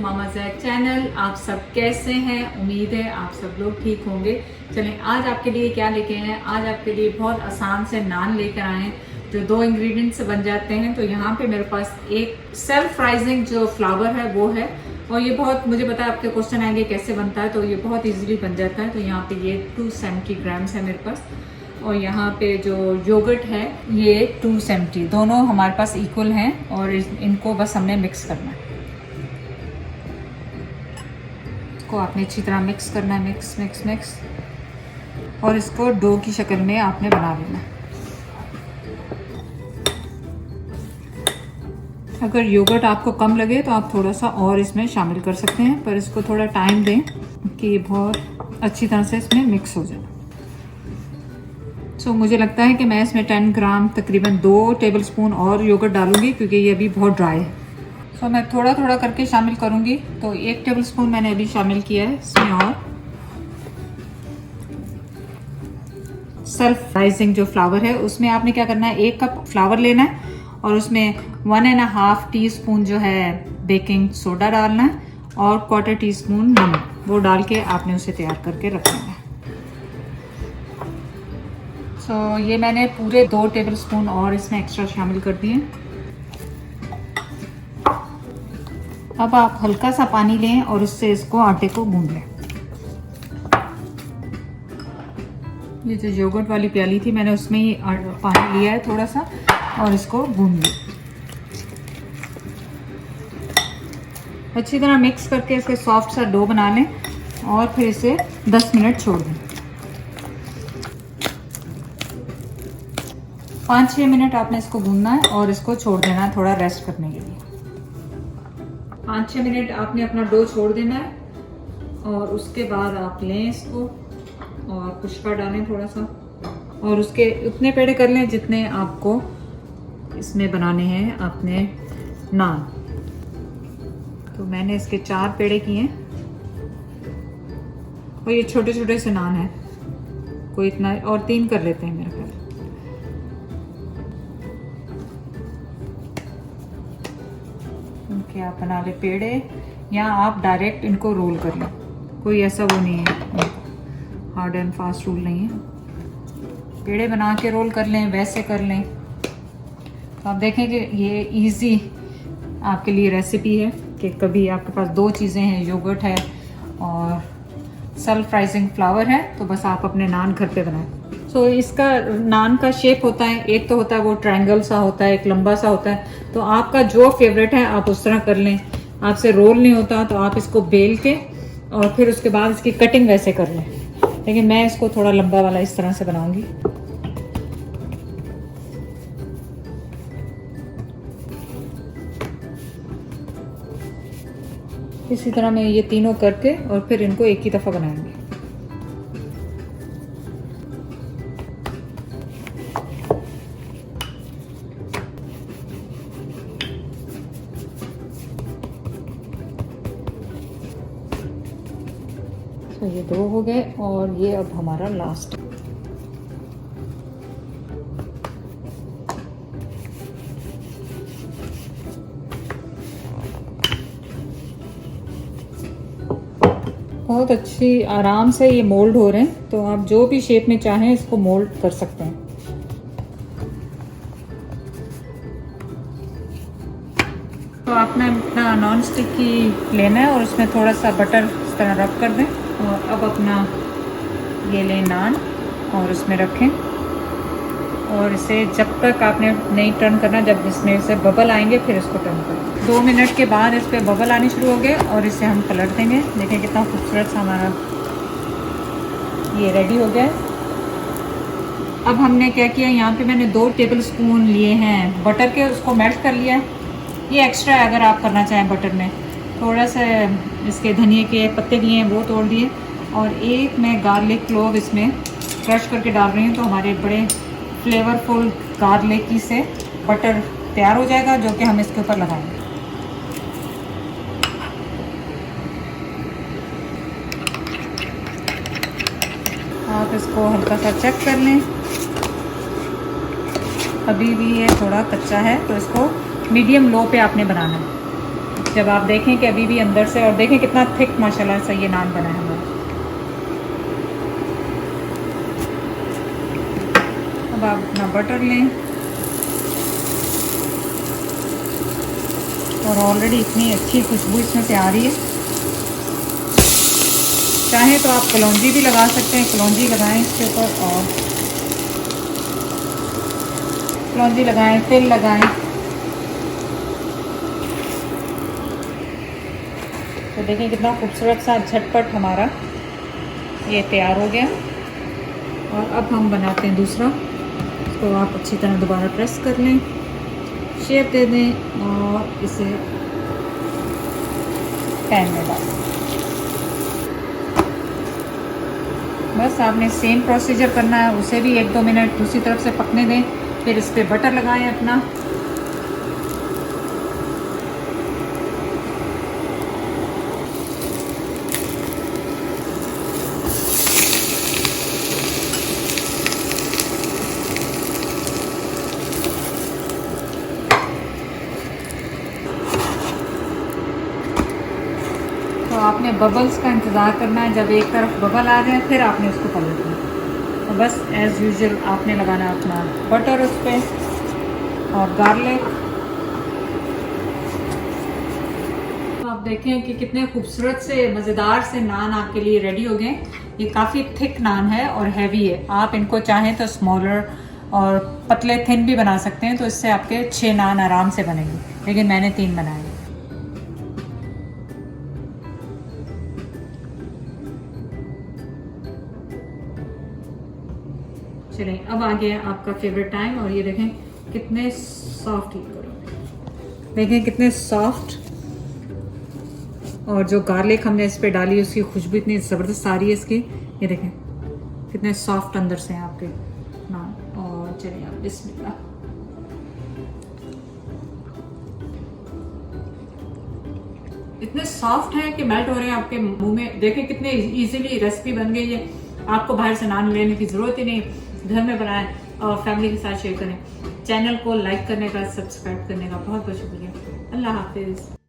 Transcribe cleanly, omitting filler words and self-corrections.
मामा Jack channel. आप सब कैसे हैं? उम्मीद है आप सब लोग ठीक होंगे। चलें, आज आपके लिए क्या लेके आए हैं? आज आपके लिए बहुत आसान से नान लेकर आए हैं जो 2 इंग्रेडिएंट से बन जाते हैं। तो यहाँ पे मेरे पास एक सेल्फ राइजिंग जो फ्लावर है वो है, और ये बहुत, मुझे पता है आपके क्वेश्चन आएंगे कैसे बनता है, तो ये बहुत इजीली बन जाता है। तो यहाँ पे ये 270 ग्राम्स है मेरे पास, और यहाँ पे जो योगर्ट है ये 270, दोनों हमारे पास इक्वल हैं, और इनको बस हमने मिक्स करना है। इसको आपने अच्छी तरह मिक्स करना है, मिक्स मिक्स मिक्स, और इसको डो की शक्ल में आपने बना लेना है। अगर योगर्ट आपको कम लगे तो आप थोड़ा सा और इसमें शामिल कर सकते हैं, पर इसको थोड़ा टाइम दें कि ये बहुत अच्छी तरह से इसमें मिक्स हो जाए। सो मुझे लगता है कि मैं इसमें 10 ग्राम तकरीबन 2 टेबलस्पून और योगर्ट डालूंगी, क्योंकि ये अभी बहुत ड्राई है। सो मैं थोड़ा थोड़ा करके शामिल करूंगी। तो 1 टेबलस्पून मैंने अभी शामिल किया है इसमें, और सेल्फ राइजिंग जो फ्लावर है उसमें आपने क्या करना है, 1 कप फ्लावर लेना है और उसमें 1.5 टीस्पून जो है बेकिंग सोडा डालना है, और 1/4 टीस्पून नमक, वो डाल के आपने उसे तैयार करके रखना है। सो ये मैंने पूरे 2 टेबलस्पून और इसमें एक्स्ट्रा शामिल कर दिए। अब आप हल्का सा पानी लें और उससे इसको आटे को गूंद लें। ये जो योगर्ट वाली प्याली थी मैंने उसमें ही पानी लिया है थोड़ा सा, और इसको गूंद लिया। अच्छी तरह मिक्स करके इसके सॉफ्ट सा डो बना लें, और फिर इसे 10 मिनट छोड़ दें। 5-6 मिनट आपने इसको गूंदना है और इसको छोड़ देना है थोड़ा रेस्ट करने के लिए। 5-6 मिनट आपने अपना डो छोड़ देना है, और उसके बाद आप लें इसको और पुष्पा डालें थोड़ा सा, और उसके उतने पेड़े कर लें जितने आपको इसमें बनाने हैं अपने नान। तो मैंने इसके 4 पेड़े किए हैं, और ये छोटे छोटे से नान है, कोई इतना, और 3 कर लेते हैं मेरे ख्याल। इनके आप बना ले पेड़े, या आप डायरेक्ट इनको रोल कर लें, कोई ऐसा वो नहीं है, हार्ड एंड फास्ट रूल नहीं है। पेड़े बना के रोल कर लें, वैसे कर लें। तो आप देखें कि ये इजी आपके लिए रेसिपी है कि कभी आपके पास 2 चीज़ें हैं, योगर्ट है और सेल्फ राइजिंग फ्लावर है, तो बस आप अपने नान घर पे बनाएं। सो इसका नान का शेप होता है, एक तो होता है वो ट्रायंगल सा होता है, एक लंबा सा होता है। तो आपका जो फेवरेट है आप उस तरह कर लें। आपसे रोल नहीं होता तो आप इसको बेल के और फिर उसके बाद इसकी कटिंग वैसे कर लें, लेकिन मैं इसको थोड़ा लंबा वाला इस तरह से बनाऊंगी। इसी तरह मैं ये तीनों करके और फिर इनको एक ही दफ़ा बनाएंगे। तो ये 2 हो गए, और ये अब हमारा लास्ट। बहुत अच्छी आराम से ये मोल्ड हो रहे हैं, तो आप जो भी शेप में चाहें इसको मोल्ड कर सकते हैं। तो आपने अपना नॉन स्टिक की लेना है और उसमें थोड़ा सा बटर इस तरह रब कर दें, और अब अपना ये लें नान और उसमें रखें, और इसे जब तक आपने नहीं टर्न करना, जब इसमें से बबल आएंगे फिर इसको टर्न करें। 2 मिनट के बाद इस पर बबल आने शुरू हो गए, और इसे हम पलट देंगे। देखें कितना खूबसूरत सा हमारा ये रेडी हो गया है। अब हमने क्या किया, यहाँ पे मैंने 2 टेबलस्पून लिए हैं बटर के, उसको मेल्ट कर लिया है। ये एक्स्ट्रा है, अगर आप करना चाहें बटर में। थोड़ा सा इसके धनिए के पत्ते लिए हैं वो तोड़ दिए, और एक मैं गार्लिक क्लोव इसमें क्रश करके डाल रही हूँ। तो हमारे बड़े फ्लेवरफुल गार्लिक से बटर तैयार हो जाएगा, जो कि हम इसके ऊपर लगाएंगे। आप इसको हल्का सा चेक कर लें, अभी भी ये थोड़ा कच्चा है, तो इसको मीडियम लो पे आपने बनाना है। जब आप देखें कि अभी भी अंदर से, और देखें कितना थिक माशाल्लाह से ये नान बना है हमारा। अब आप अपना बटर लें, और ऑलरेडी इतनी अच्छी खुशबू इसमें से आ रही है। चाहे तो आप कलौंजी भी लगा सकते हैं, कलौंजी लगाएं इसके ऊपर, और कलौंजी लगाएं, तिल लगाएं। तो देखिए कितना खूबसूरत सा झटपट हमारा ये तैयार हो गया। और अब हम बनाते हैं दूसरा। इसको आप अच्छी तरह दोबारा प्रेस कर लें, शेप दे दें, और इसे पैन में डालें। बस आपने सेम प्रोसीजर करना है, उसे भी 1-2 मिनट दूसरी तरफ से पकने दें, फिर इस पर बटर लगाएं अपना। तो आपने बबल्स का इंतज़ार करना है, जब एक तरफ बबल आ जाए फिर आपने उसको पलटना। तो बस एज़ यूजुअल आपने लगाना अपना बटर उस पर, और गार्लिक। तो आप देखें कि कितने खूबसूरत से मज़ेदार से नान आपके लिए रेडी हो गए। ये काफ़ी थिक नान है और हैवी है। आप इनको चाहें तो स्मॉलर और पतले थिन भी बना सकते हैं, तो इससे आपके 6 नान आराम से बनेंगे, लेकिन मैंने 3 बनाए। चलिए अब आ गया आपका फेवरेट टाइम, और ये देखें कितने सॉफ्ट, देखें कितने सॉफ्ट, और जो गार्लिक हमने इस पे डाली उसकी खुशबू इतनी ज़बरदस्त आ रही है इसकी। ये देखें कितने सॉफ्ट अंदर से हैं आपके नान। और चलिए आप बिस्मिल्लाह। इतने सॉफ्ट हैं कि मेल्ट हो रहे हैं आपके मुंह में। देखें कितने इजीली रेसिपी बन गई है, आपको बाहर से नान लेने की ज़रूरत ही नहीं, घर में बनाएं और फैमिली के साथ शेयर करें। चैनल को लाइक करने का, सब्सक्राइब करने का बहुत बहुत शुक्रिया। अल्लाह हाफिज़।